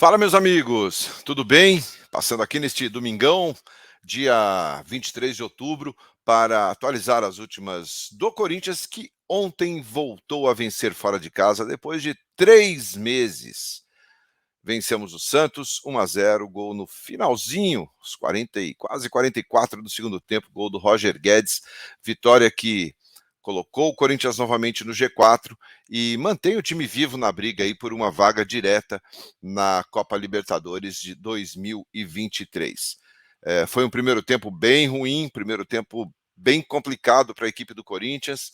Fala, meus amigos, tudo bem? Passando aqui neste domingão, dia 23 de outubro, para atualizar as últimas do Corinthians, que ontem voltou a vencer fora de casa depois de 3 meses. Vencemos o Santos 1-0, gol no finalzinho, os 40 e quase 44 do segundo tempo, gol do Roger Guedes, vitória que colocou o Corinthians novamente no G4 e mantém o time vivo na briga aí por uma vaga direta na Copa Libertadores de 2023. Foi um primeiro tempo bem ruim, primeiro tempo bem complicado para a equipe do Corinthians,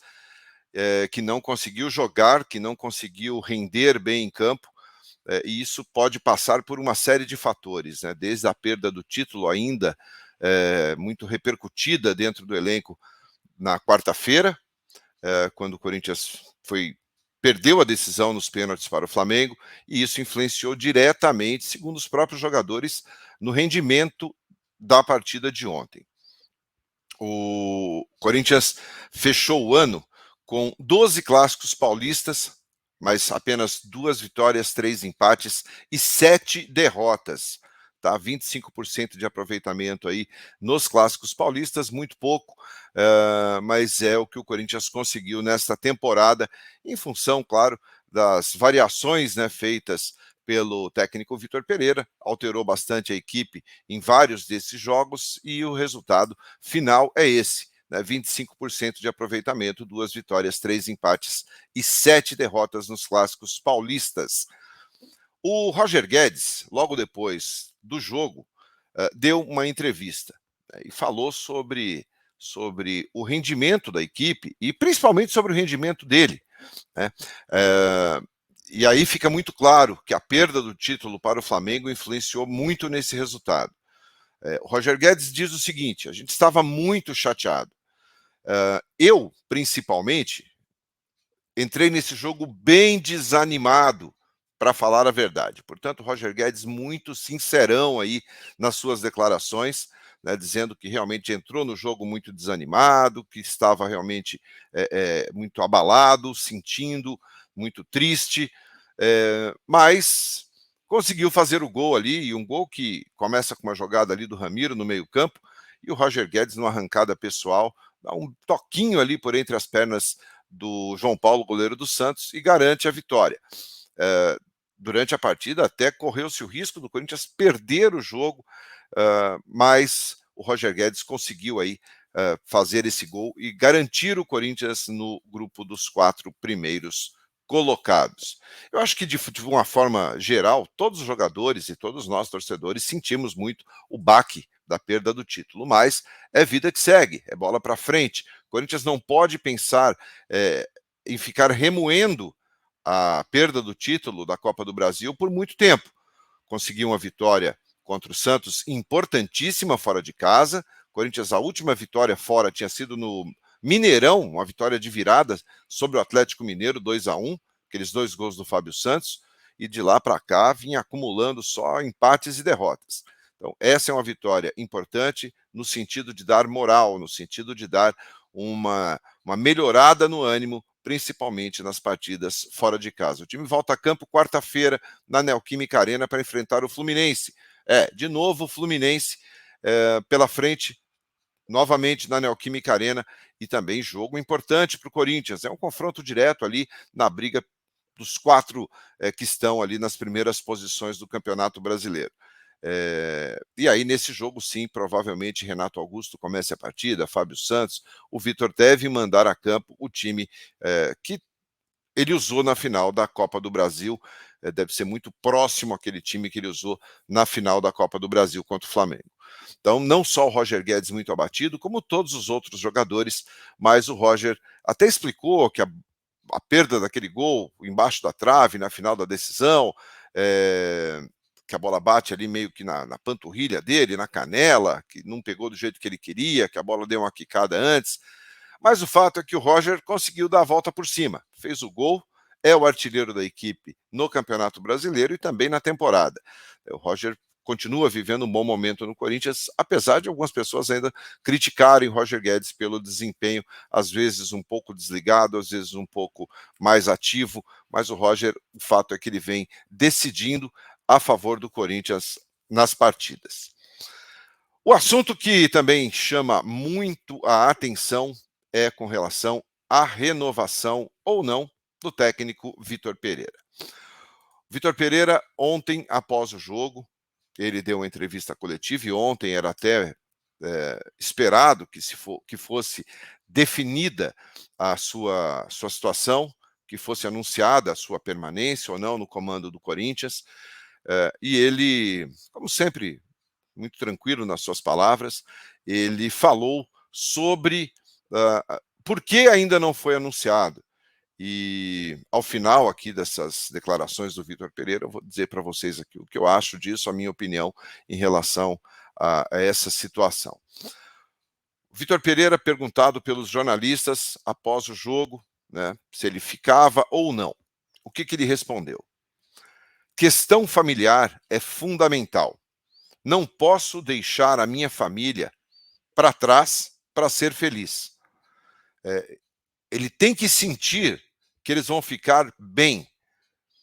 que não conseguiu jogar, que não conseguiu render bem em campo, e isso pode passar por uma série de fatores, né? Desde a perda do título ainda muito repercutida dentro do elenco na quarta-feira, quando o Corinthians perdeu a decisão nos pênaltis para o Flamengo, e isso influenciou diretamente, segundo os próprios jogadores, no rendimento da partida de ontem. O Corinthians fechou o ano com 12 clássicos paulistas, mas apenas 2 vitórias, 3 empates e 7 derrotas. Tá? 25% de aproveitamento aí nos clássicos paulistas, muito pouco, mas é o que o Corinthians conseguiu nesta temporada, em função, claro, das variações, né, feitas pelo técnico Vitor Pereira, alterou bastante a equipe em vários desses jogos e o resultado final é esse, né, 25% de aproveitamento, 2 vitórias, 3 empates e 7 derrotas nos clássicos paulistas. O Roger Guedes, logo depois do jogo, deu uma entrevista, né, e falou sobre o rendimento da equipe e principalmente sobre o rendimento dele, né? E aí fica muito claro que a perda do título para o Flamengo influenciou muito nesse resultado. O Roger Guedes diz o seguinte: a gente estava muito chateado. Eu, principalmente, entrei nesse jogo bem desanimado, para falar a verdade. Portanto, o Roger Guedes muito sincerão aí nas suas declarações, né, dizendo que realmente entrou no jogo muito desanimado, que estava realmente muito abalado, sentindo, muito triste, mas conseguiu fazer o gol ali, e um gol que começa com uma jogada ali do Ramiro no meio-campo, e o Roger Guedes, numa arrancada pessoal, dá um toquinho ali por entre as pernas do João Paulo, goleiro do Santos, e garante a vitória. Durante a partida até correu-se o risco do Corinthians perder o jogo, mas o Roger Guedes conseguiu aí fazer esse gol e garantir o Corinthians no grupo dos 4 primeiros colocados. Eu acho que de uma forma geral, todos os jogadores e todos nós torcedores sentimos muito o baque da perda do título, mas é vida que segue, é bola para frente. O Corinthians não pode pensar em ficar remoendo a perda do título da Copa do Brasil por muito tempo. Conseguiu uma vitória contra o Santos importantíssima fora de casa. Corinthians, a última vitória fora tinha sido no Mineirão, uma vitória de virada sobre o Atlético Mineiro, 2-1, aqueles 2 gols do Fábio Santos, e de lá para cá vinha acumulando só empates e derrotas. Então, essa é uma vitória importante no sentido de dar moral, no sentido de dar uma melhorada no ânimo, principalmente nas partidas fora de casa. O time volta a campo quarta-feira na Neoquímica Arena para enfrentar o Fluminense. De novo o Fluminense pela frente, novamente na Neoquímica Arena, e também jogo importante para o Corinthians. É um confronto direto ali na briga dos 4 que estão ali nas primeiras posições do Campeonato Brasileiro. E aí, nesse jogo, sim, provavelmente Renato Augusto comece a partida, Fábio Santos, o Vitor deve mandar a campo o time que ele usou na final da Copa do Brasil, deve ser muito próximo àquele time que ele usou na final da Copa do Brasil contra o Flamengo. Então, não só o Roger Guedes muito abatido, como todos os outros jogadores, mas o Roger até explicou que a perda daquele gol embaixo da trave na final da decisão, que a bola bate ali meio que na panturrilha dele, na canela, que não pegou do jeito que ele queria, que a bola deu uma quicada antes. Mas o fato é que o Roger conseguiu dar a volta por cima, fez o gol, é o artilheiro da equipe no Campeonato Brasileiro e também na temporada. O Roger continua vivendo um bom momento no Corinthians, apesar de algumas pessoas ainda criticarem o Roger Guedes pelo desempenho, às vezes um pouco desligado, às vezes um pouco mais ativo, mas o Roger, o fato é que ele vem decidindo a favor do Corinthians nas partidas. O assunto que também chama muito a atenção é com relação à renovação ou não do técnico Vitor Pereira. Vitor Pereira, ontem, após o jogo, ele deu uma entrevista coletiva e ontem era até esperado que fosse definida a sua situação, que fosse anunciada a sua permanência ou não no comando do Corinthians. E ele, como sempre, muito tranquilo nas suas palavras, ele falou sobre por que ainda não foi anunciado. E ao final aqui dessas declarações do Vitor Pereira, eu vou dizer para vocês aqui o que eu acho disso, a minha opinião em relação a essa situação. Vitor Pereira, perguntado pelos jornalistas após o jogo, né, se ele ficava ou não. O que ele respondeu? Questão familiar é fundamental. Não posso deixar a minha família para trás para ser feliz. Ele tem que sentir que eles vão ficar bem,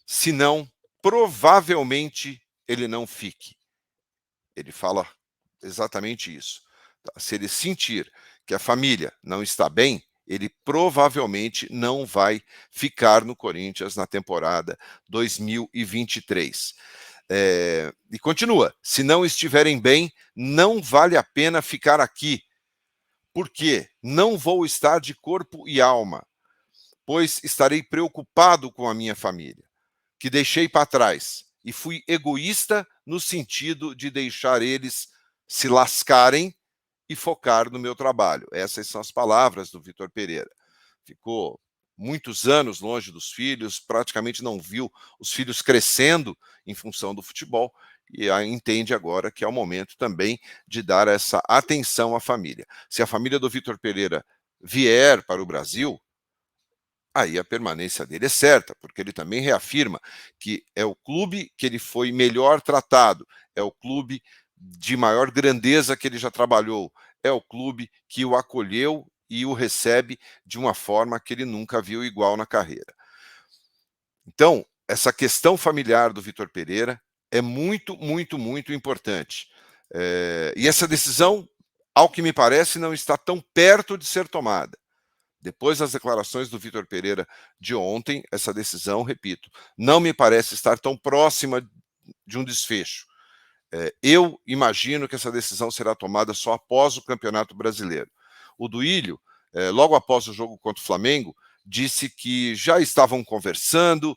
senão, provavelmente, ele não fique. Ele fala exatamente isso. Se ele sentir que a família não está bem, ele provavelmente não vai ficar no Corinthians na temporada 2023. E continua, se não estiverem bem, não vale a pena ficar aqui, porque não vou estar de corpo e alma, pois estarei preocupado com a minha família, que deixei para trás, e fui egoísta no sentido de deixar eles se lascarem e focar no meu trabalho. Essas são as palavras do Vitor Pereira. Ficou muitos anos longe dos filhos, praticamente não viu os filhos crescendo em função do futebol, e entende agora que é o momento também de dar essa atenção à família. Se a família do Vitor Pereira vier para o Brasil, aí a permanência dele é certa, porque ele também reafirma que é o clube que ele foi melhor tratado, é o clube de maior grandeza que ele já trabalhou, é o clube que o acolheu e o recebe de uma forma que ele nunca viu igual na carreira. Então, essa questão familiar do Vitor Pereira é muito, muito, muito importante. E essa decisão, ao que me parece, não está tão perto de ser tomada. Depois das declarações do Vitor Pereira de ontem, essa decisão, repito, não me parece estar tão próxima de um desfecho. Eu imagino que essa decisão será tomada só após o Campeonato Brasileiro. O Duílio, logo após o jogo contra o Flamengo, disse que já estavam conversando,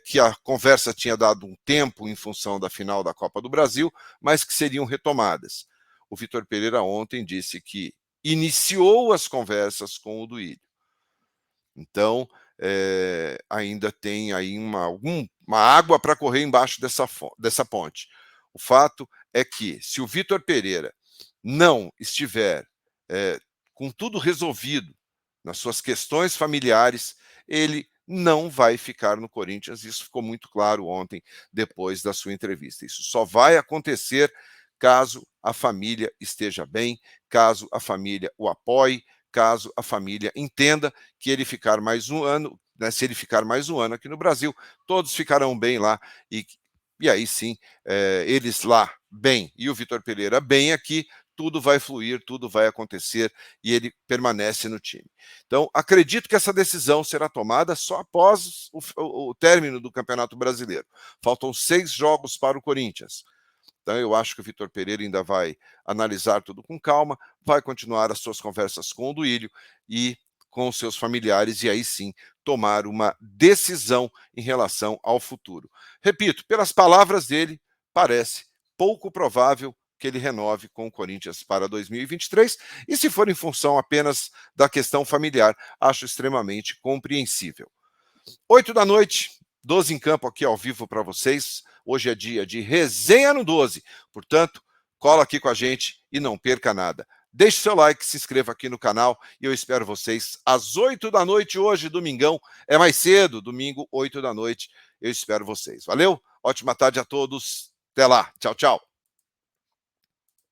que a conversa tinha dado um tempo em função da final da Copa do Brasil, mas que seriam retomadas. O Vitor Pereira ontem disse que iniciou as conversas com o Duílio. Então, ainda tem aí uma água para correr embaixo dessa ponte. O fato é que, se o Vitor Pereira não estiver com tudo resolvido nas suas questões familiares, ele não vai ficar no Corinthians. Isso ficou muito claro ontem, depois da sua entrevista. Isso só vai acontecer caso a família esteja bem, caso a família o apoie, caso a família entenda que ele ficar mais um ano, né, se ele ficar mais um ano aqui no Brasil, todos ficarão bem lá, e aí sim, eles lá bem e o Vitor Pereira bem aqui, tudo vai fluir, tudo vai acontecer e ele permanece no time. Então, acredito que essa decisão será tomada só após o término do Campeonato Brasileiro. Faltam 6 jogos para o Corinthians. Então, eu acho que o Vitor Pereira ainda vai analisar tudo com calma, vai continuar as suas conversas com o Duílio e com seus familiares, e aí sim tomar uma decisão em relação ao futuro. Repito, pelas palavras dele, parece pouco provável que ele renove com o Corinthians para 2023, e se for em função apenas da questão familiar, acho extremamente compreensível. 8 da noite, 12 em campo aqui ao vivo para vocês. Hoje é dia de resenha no 12, portanto, cola aqui com a gente e não perca nada. Deixe seu like, se inscreva aqui no canal e eu espero vocês às 8 da noite hoje, domingão. É mais cedo, domingo, 8 da noite. Eu espero vocês. Valeu? Ótima tarde a todos. Até lá. Tchau, tchau.